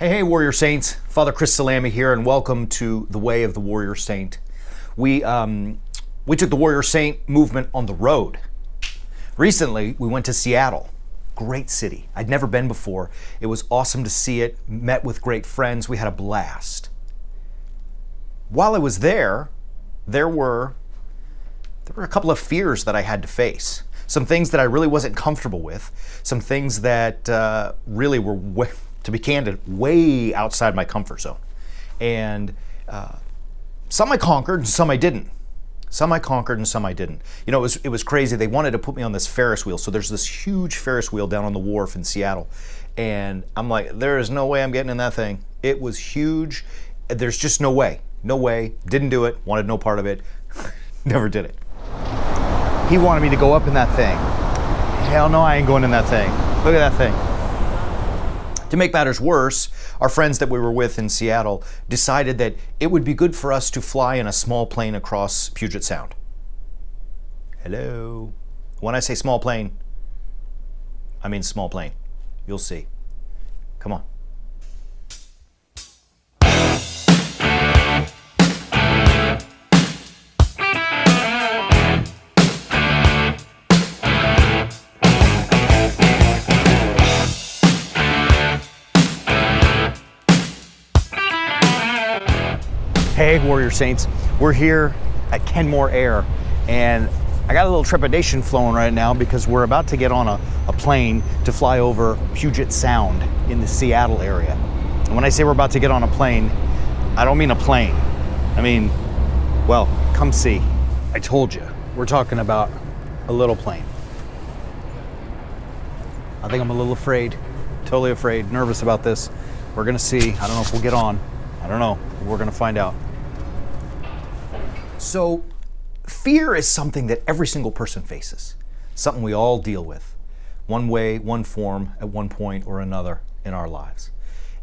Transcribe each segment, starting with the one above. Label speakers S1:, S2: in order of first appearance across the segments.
S1: Hey, Warrior Saints. Father Chris Salami here, and welcome to The Way of the Warrior Saint. We took the Warrior Saint movement on the road. Recently, we went to Seattle. Great city. I'd never been before. It was awesome to see it. Met with great friends. We had a blast. While I was there were a couple of fears that I had to face. Some things that I really wasn't comfortable with. Some things that really were, to be candid, way outside my comfort zone. And some I conquered and some I didn't. Some I conquered and some I didn't. You know, it was crazy. They wanted to put me on this Ferris wheel. So there's this huge Ferris wheel down on the wharf in Seattle. And I'm like, there is no way I'm getting in that thing. It was huge. There's just no way. No way. Didn't do it. Wanted no part of it. Never did it. He wanted me to go up in that thing. Hell no, I ain't going in that thing. Look at that thing. To make matters worse, our friends that we were with in Seattle decided that it would be good for us to fly in a small plane across Puget Sound. Hello. When I say small plane, I mean small plane. You'll see. Come on. Hey, Warrior Saints. We're here at Kenmore Air, and I got a little trepidation flowing right now because we're about to get on a plane to fly over Puget Sound in the Seattle area. And when I say we're about to get on a plane, I don't mean a plane. I mean, well, come see. I told you, we're talking about a little plane. I think I'm a little afraid, totally afraid, nervous about this. We're gonna see. I don't know if we'll get on. I don't know. We're gonna find out. So, fear is something that every single person faces, something we all deal with, one way, one form, at one point or another in our lives.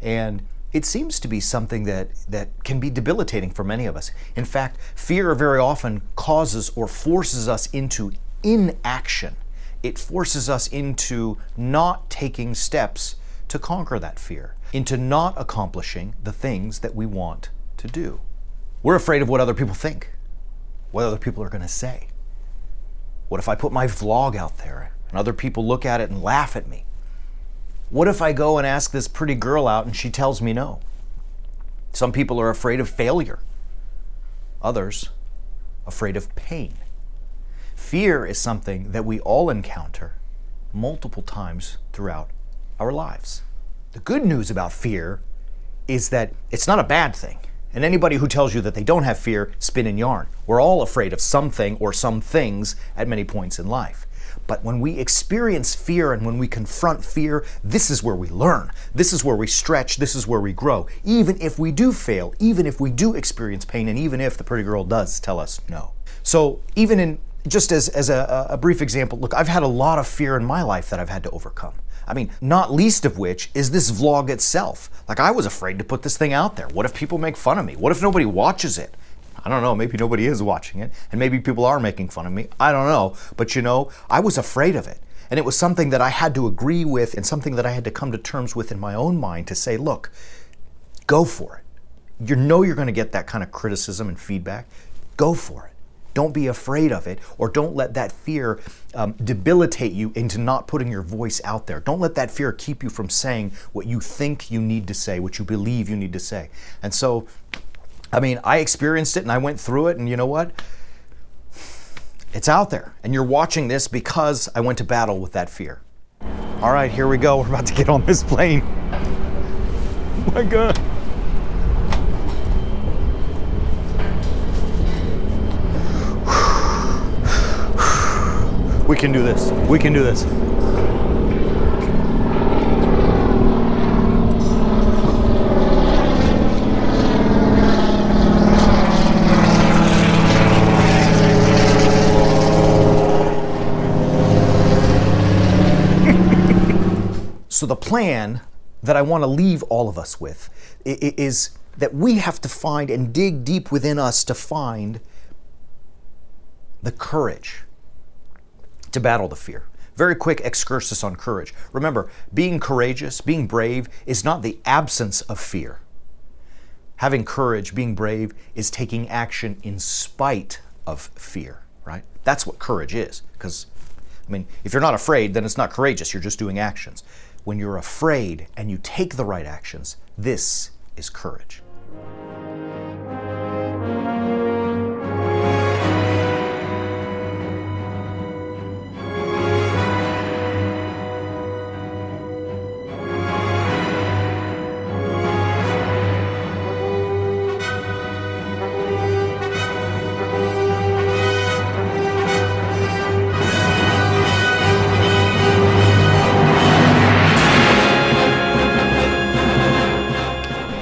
S1: And it seems to be something that can be debilitating for many of us. In fact, fear very often causes or forces us into inaction. It forces us into not taking steps to conquer that fear, into not accomplishing the things that we want to do. We're afraid of what other people think. What other people are going to say. What if I put my vlog out there and other people look at it and laugh at me? What if I go and ask this pretty girl out and she tells me no? Some people are afraid of failure. Others afraid of pain. Fear is something that we all encounter multiple times throughout our lives. The good news about fear is that it's not a bad thing. And anybody who tells you that they don't have fear, spin and yarn. We're all afraid of something or some things at many points in life. But when we experience fear and when we confront fear, this is where we learn. This is where we stretch. This is where we grow. Even if we do fail, even if we do experience pain, and even if the pretty girl does tell us no. So even in, just as a brief example, look, I've had a lot of fear in my life that I've had to overcome. I mean, not least of which is this vlog itself. Like, I was afraid to put this thing out there. What if people make fun of me? What if nobody watches it? I don't know, maybe nobody is watching it, and maybe people are making fun of me. I don't know, but you know, I was afraid of it. And it was something that I had to agree with and something that I had to come to terms with in my own mind to say, look, go for it. You know you're gonna get that kind of criticism and feedback. Go for it. Don't be afraid of it, or don't let that fear debilitate you into not putting your voice out there. Don't let that fear keep you from saying what you think you need to say, what you believe you need to say. And so, I mean, I experienced it and I went through it, and you know what? It's out there. And you're watching this because I went to battle with that fear. All right, here we go. We're about to get on this plane. Oh my God. We can do this. We can do this. So the plan that I want to leave all of us with is that we have to find and dig deep within us to find the courage to battle the fear. Very quick excursus on courage. Remember, being courageous, being brave, is not the absence of fear. Having courage, being brave, is taking action in spite of fear, right? That's what courage is. Because, if you're not afraid, then it's not courageous. You're just doing actions. When you're afraid and you take the right actions, this is courage.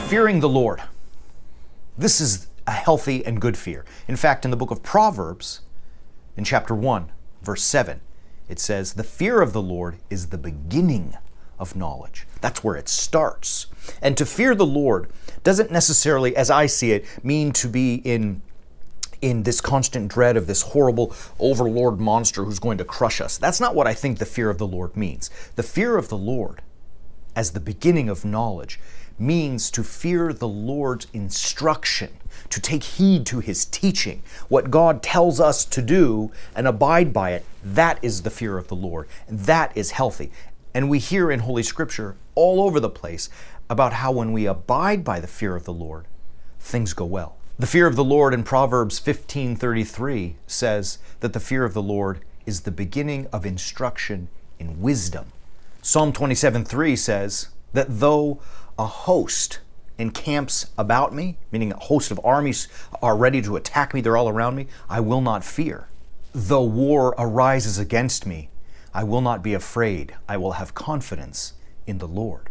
S1: Fearing the Lord. This is a healthy and good fear. In fact, in the book of Proverbs, in chapter 1, verse 7, it says, "The fear of the Lord is the beginning of knowledge." That's where it starts. And to fear the Lord doesn't necessarily, as I see it, mean to be in this constant dread of this horrible overlord monster who's going to crush us. That's not what I think the fear of the Lord means. The fear of the Lord, as the beginning of knowledge, means to fear the Lord's instruction, to take heed to His teaching, what God tells us to do and abide by it. That is the fear of the Lord, and that is healthy. And we hear in Holy Scripture all over the place about how when we abide by the fear of the Lord, things go well. The fear of the Lord in Proverbs 15:33 says that the fear of the Lord is the beginning of instruction in wisdom. Psalm 27:3 says that though a host encamps about me, meaning a host of armies are ready to attack me, they're all around me, I will not fear. Though war arises against me, I will not be afraid. I will have confidence in the Lord.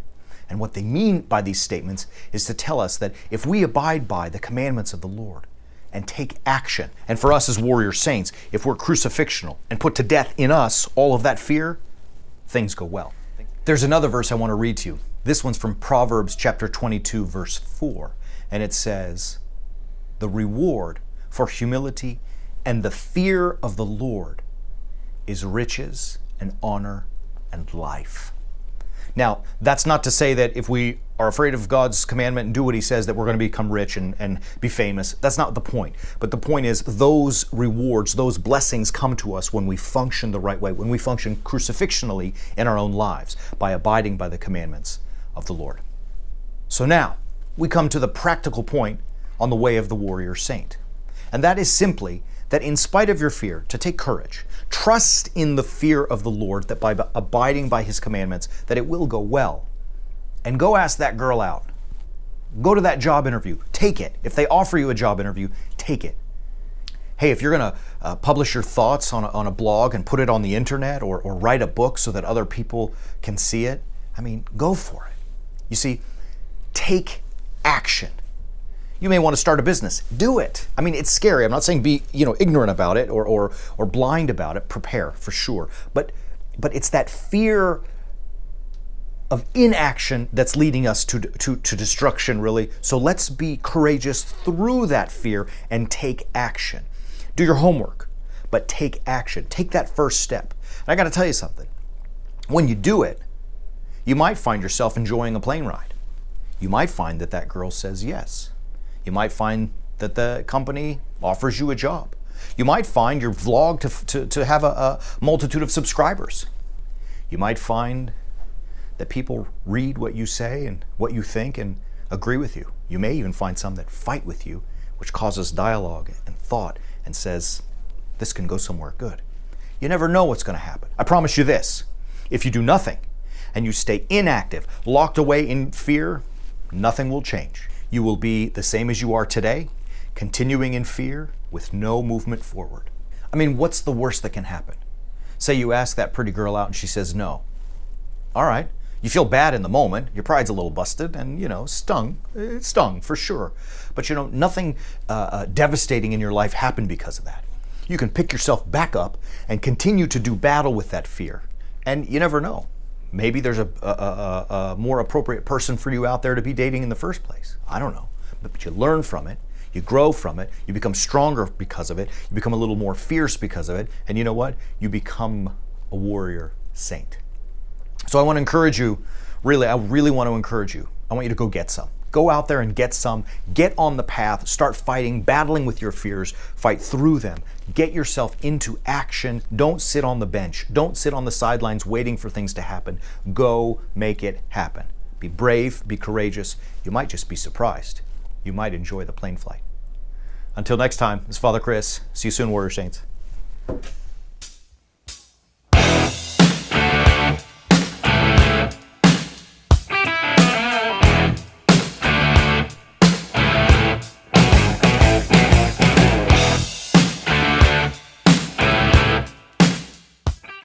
S1: And what they mean by these statements is to tell us that if we abide by the commandments of the Lord and take action, and for us as warrior saints, if we're crucifixional and put to death in us all of that fear, things go well. There's another verse I want to read to you. This one's from Proverbs chapter 22, verse 4. And it says, "The reward for humility and the fear of the Lord is riches and honor and life." Now, that's not to say that if we are afraid of God's commandment and do what He says that we're going to become rich and be famous. That's not the point. But the point is those rewards, those blessings come to us when we function the right way, when we function crucifixionally in our own lives by abiding by the commandments of the Lord. So now we come to the practical point on the way of the warrior saint. And that is simply that in spite of your fear, to take courage, trust in the fear of the Lord, that by abiding by His commandments, that it will go well. And go ask that girl out. Go to that job interview. Take it. If they offer you a job interview, take it. Hey, if you're going to publish your thoughts on a blog and put it on the internet or write a book so that other people can see it, go for it. You see, take action. You may want to start a business. Do it. It's scary. I'm not saying be, ignorant about it or blind about it. Prepare for sure. But it's that fear of inaction that's leading us to destruction, really. So let's be courageous through that fear and take action. Do your homework, but take action. Take that first step. And I got to tell you something. When you do it, you might find yourself enjoying a plane ride. You might find that girl says yes. You might find that the company offers you a job. You might find your vlog to have a multitude of subscribers. You might find that people read what you say and what you think and agree with you. You may even find some that fight with you, which causes dialogue and thought and says, this can go somewhere good. You never know what's going to happen. I promise you this, if you do nothing and you stay inactive, locked away in fear, nothing will change. You will be the same as you are today, continuing in fear with no movement forward. What's the worst that can happen? Say you ask that pretty girl out and she says no. All right. You feel bad in the moment. Your pride's a little busted and, stung. It stung for sure. But, nothing devastating in your life happened because of that. You can pick yourself back up and continue to do battle with that fear. And you never know. Maybe there's a more appropriate person for you out there to be dating in the first place. I don't know. But you learn from it. You grow from it. You become stronger because of it. You become a little more fierce because of it. And you know what? You become a warrior saint. So I want to encourage you, I really want to encourage you. I want you to go get some. Go out there and get some. Get on the path. Start fighting, battling with your fears. Fight through them. Get yourself into action. Don't sit on the bench. Don't sit on the sidelines waiting for things to happen. Go make it happen. Be brave. Be courageous. You might just be surprised. You might enjoy the plane flight. Until next time, this is Father Chris. See you soon, Warrior Saints.